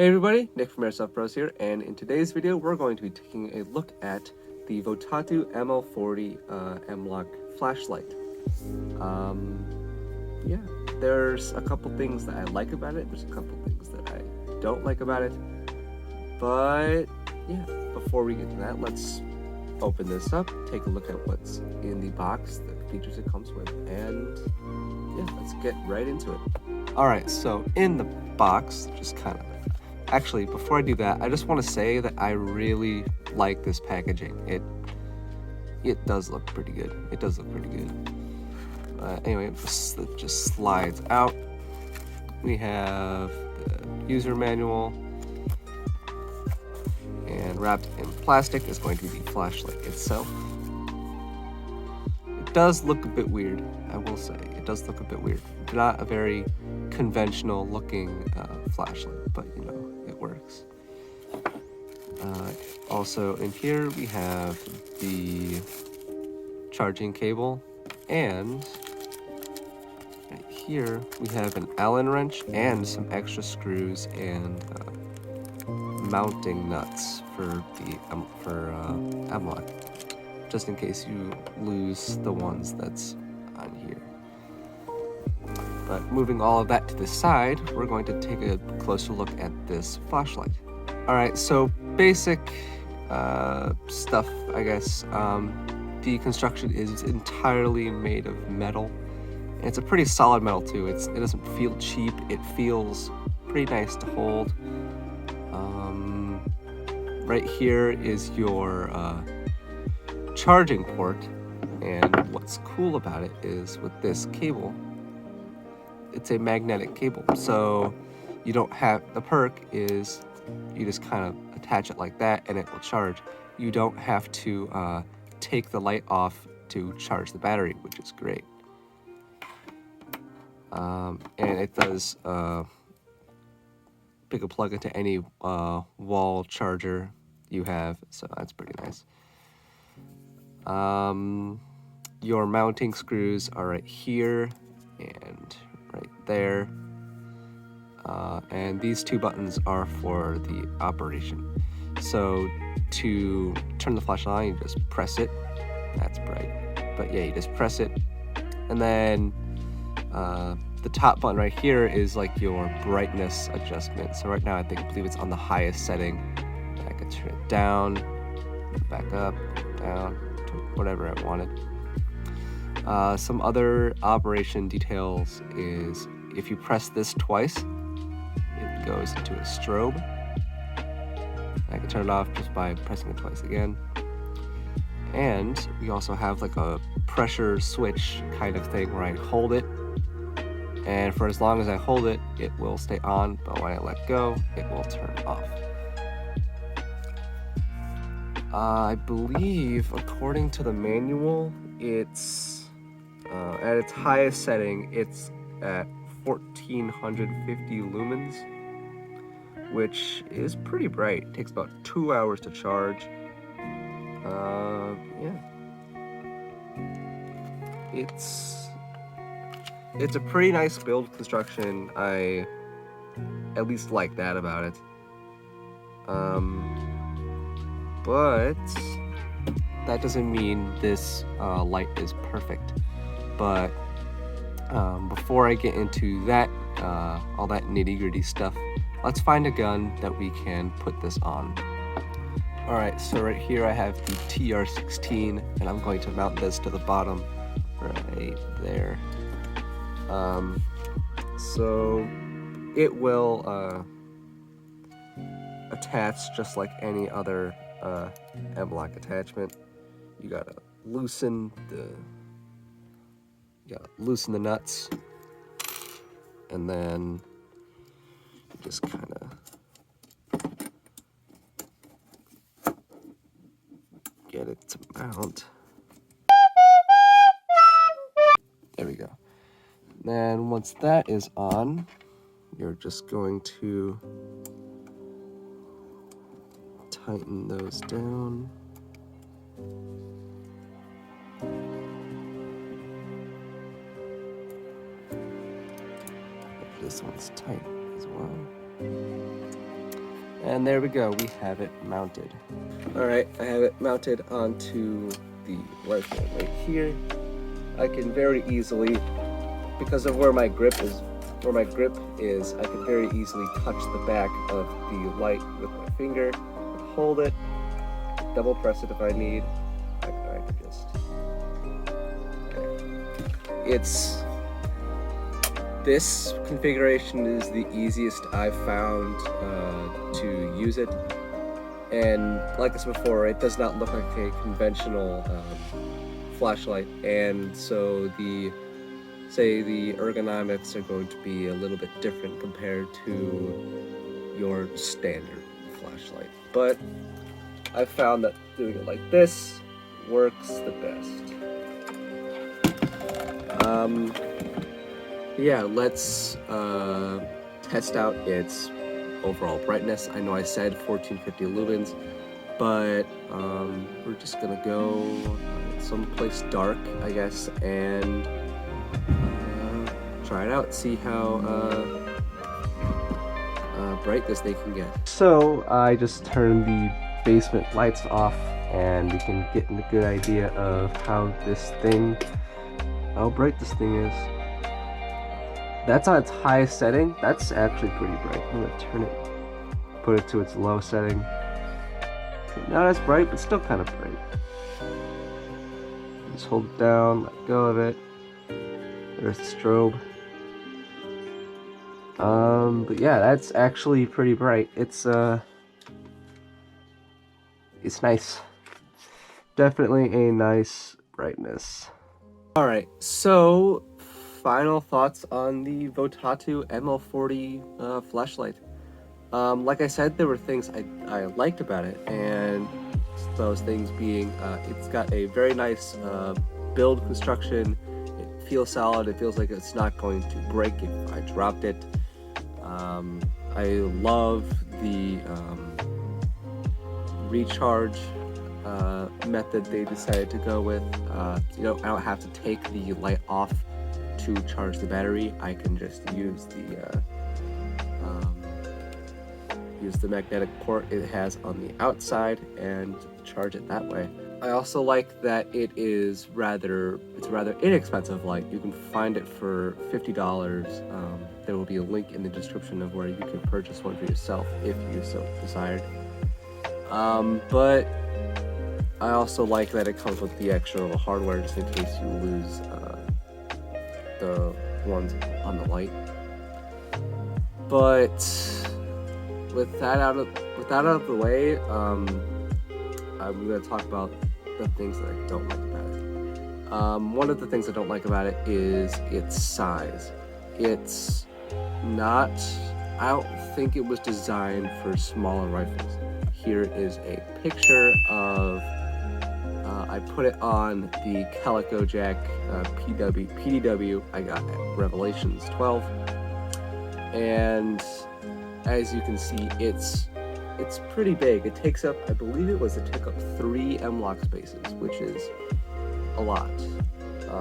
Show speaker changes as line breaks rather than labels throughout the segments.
Hey everybody, Nick from Airsoft Bros here, and in today's video we're going to be taking a look at the Votatu ML40 M-LOK Flashlight. Yeah, there's a couple things that I like about it, there's a couple things that I don't like about it, but yeah, before we get to that, let's open this up, take a look at what's in the box, the features it comes with, and yeah, let's get right into it. Alright, so in the box, just kind of actually, before I do that, I just want to say that I really like this packaging. It does look pretty good. It does look pretty good. Anyway, it just slides out. We have the user manual, and wrapped in plastic is going to be the flashlight itself. It does look a bit weird, I will say. It does look a bit weird. Not a very conventional looking flashlight, but you know, it works. Also in here we have the charging cable, and right here we have an Allen wrench and some extra screws and mounting nuts for the M-LOK, just in case you lose the ones that's on here. But moving all of that to the side, we're going to take a closer look at this flashlight. Alright, so basic stuff, I guess. The construction is entirely made of metal. And it's a pretty solid metal too. It doesn't feel cheap. It feels pretty nice to hold. Right here is your charging port. And what's cool about it is with this cable, it's a magnetic cable. So you don't have, the perk is you just kind of attach it like that and it will charge. You don't have to take the light off to charge the battery, which is great. And it does pick a plug into any wall charger you have, so that's pretty nice. Your mounting screws are right here and right there. And these two buttons are for the operation. So to turn the flashlight on, you just press it. That's bright. But yeah, you just press it. And then the top button right here is like your brightness adjustment. So right now I believe it's on the highest setting. I could turn it down, back up, down, to whatever I wanted. Some other operation details is if you press this twice, it goes into a strobe. I can turn it off just by pressing it twice again. And we also have like a pressure switch kind of thing where I hold it, and for as long as I hold it, it will stay on, but when I let go, it will turn off. I believe, according to the manual, it's at its highest setting, it's at 1450 lumens, which is pretty bright. It takes about 2 hours to charge. Yeah. It's a pretty nice build construction. I at least like that about it. But that doesn't mean this light is perfect. But before I get into that, all that nitty-gritty stuff, let's find a gun that we can put this on. Alright, so right here I have the TR16, and I'm going to mount this to the bottom right there. So it will attach just like any other M-LOK attachment. You gotta loosen the nuts, and then you just kind of get it to mount. There we go. Then once that is on, you're just going to tighten those down. This one's tight as well. And there we go, we have it mounted. Alright, I have it mounted onto the rifle right here. I can very easily, because of where my grip is, I can very easily touch the back of the light with my finger, hold it, double press it if I need. I can just, this configuration is the easiest I've found to use it. And like this before, it does not look like a conventional flashlight, and so the ergonomics are going to be a little bit different compared to your standard flashlight. But I've found that doing it like this works the best. Yeah, let's test out its overall brightness. I know I said 1450 lumens, but we're just gonna go someplace dark, I guess, and try it out, see how bright this thing can get. So I just turned the basement lights off, and we can get a good idea of how bright this thing is. That's on its highest setting. That's actually pretty bright. I'm gonna put it to its low setting. Not as bright, but still kind of bright. Just hold it down, let go of it. There's the strobe. But yeah, that's actually pretty bright. It's nice. Definitely a nice brightness. Alright, so final thoughts on the Votatu ML40 flashlight. Like I said, there were things I liked about it, and those things being it's got a very nice build construction. It feels solid. It feels like it's not going to break if I dropped it. I love the recharge method they decided to go with. I don't have to take the light off to charge the battery. I can just use the magnetic port it has on the outside and charge it that way. I also like that it's rather inexpensive light. You can find it for $50. There will be a link in the description of where you can purchase one for yourself if you so desired. But I also like that it comes with the extra little hardware just in case you lose the ones on the light. But with that out of the way, I'm going to talk about the things that I don't like about it. One of the things I don't like about it is its size. It's not, I don't think it was designed for smaller rifles. Here is a picture of, I put it on the Calico Jack PDW I got at Revelations 12. And as you can see, it's pretty big. It takes up, I believe it took up 3 M-LOK spaces, which is a lot,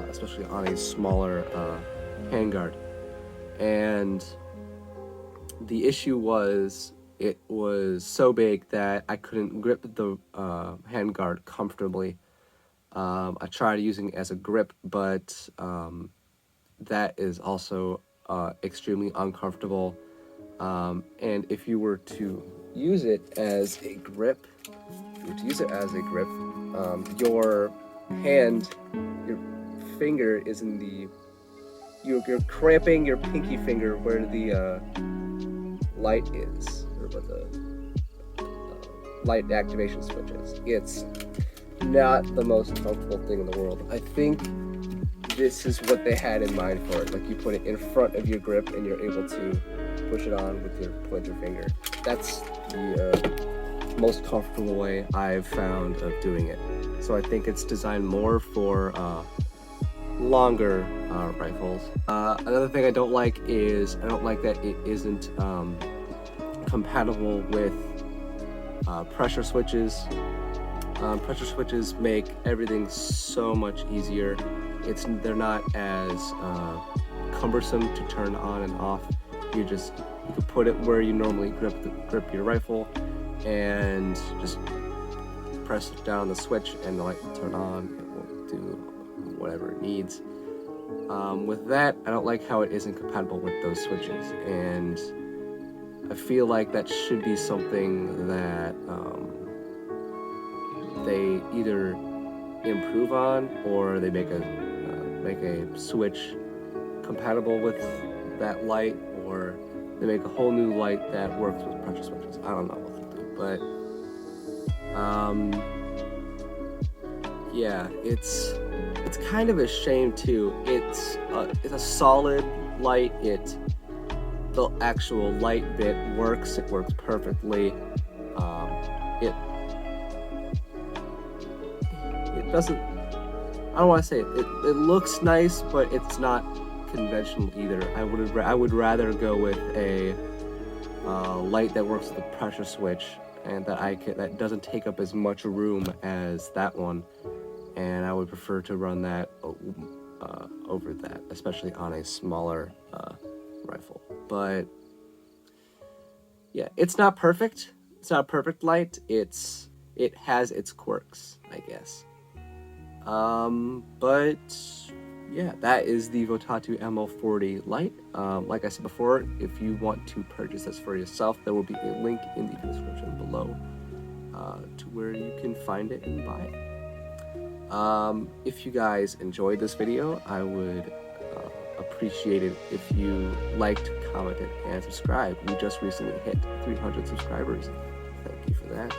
especially on a smaller handguard. And the issue was, it was so big that I couldn't grip the handguard comfortably. I tried using it as a grip, but that is also extremely uncomfortable. And if you were to use it as a grip, your finger is in the, you're cramping your pinky finger where the light is, or where the light activation switch is. It's not the most comfortable thing in the world. I think this is what they had in mind for it. Like, you put it in front of your grip and you're able to push it on with your pointer finger. That's the most comfortable way I've found of doing it. So I think it's designed more for longer rifles. Another thing I don't like is, I don't like that it isn't compatible with pressure switches. Pressure switches make everything so much easier. They're not as cumbersome to turn on and off. You can put it where you normally grip your rifle, and just press down the switch and the light will turn on. It will do whatever it needs. With that, I don't like how it isn't compatible with those switches, and I feel like that should be something that they either improve on, or they make a switch compatible with that light, or they make a whole new light that works with pressure switches. I don't know what they'll do, but yeah, it's kind of a shame too. It's a solid light. The actual light bit works. It works perfectly. It doesn't. I don't want to say it. It looks nice, but it's not conventional either. I would rather go with a light that works with the pressure switch, and that doesn't take up as much room as that one. And I would prefer to run that over that, especially on a smaller rifle. But yeah, it's not perfect. It's not a perfect light. It has its quirks, I guess. But yeah, that is the Votatu ML40 light. Like I said before, if you want to purchase this for yourself, there will be a link in the description below to where you can find it and buy it. If you guys enjoyed this video, I would appreciate it if you liked, commented, and subscribed. We just recently hit 300 subscribers. Thank you for that.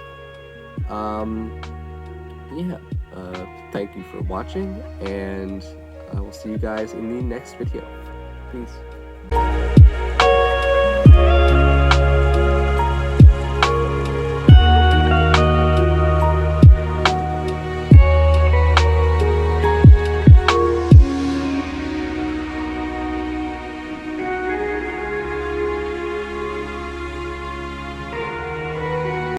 Thank you for watching, and I will see you guys in the next video. Peace.